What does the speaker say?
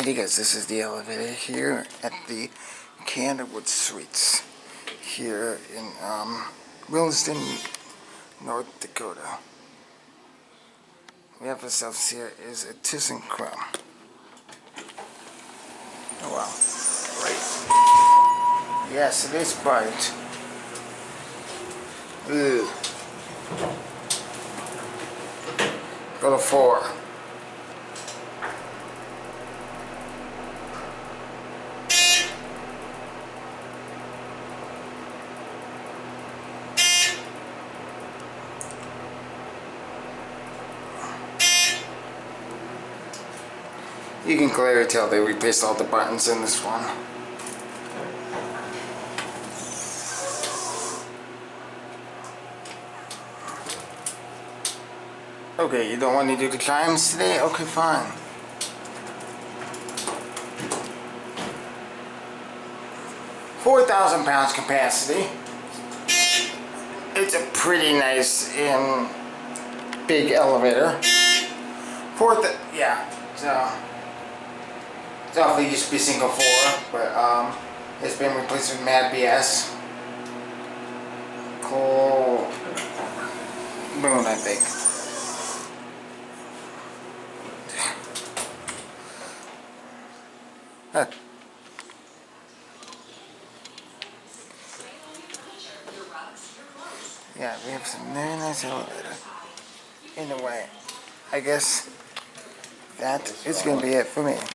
Hey guys, this is the elevator here at the Candlewood Suites here in Williston, North Dakota. We have ourselves here is a ThyssenKrupp. Oh wow. Right. Yes, it is bright. Ugh. Go to 4. You can clearly tell they replaced all the buttons in this one. Okay, you don't want to do the chimes today? Okay, fine. £4,000 capacity. It's a pretty nice and big elevator. Yeah, so it's awfully used to be single 4, but it's been replaced with Mad BS. Cool Moon, I think. Huh. Yeah, we have some very nice elevator. Anyway, I guess that is going to be it for me.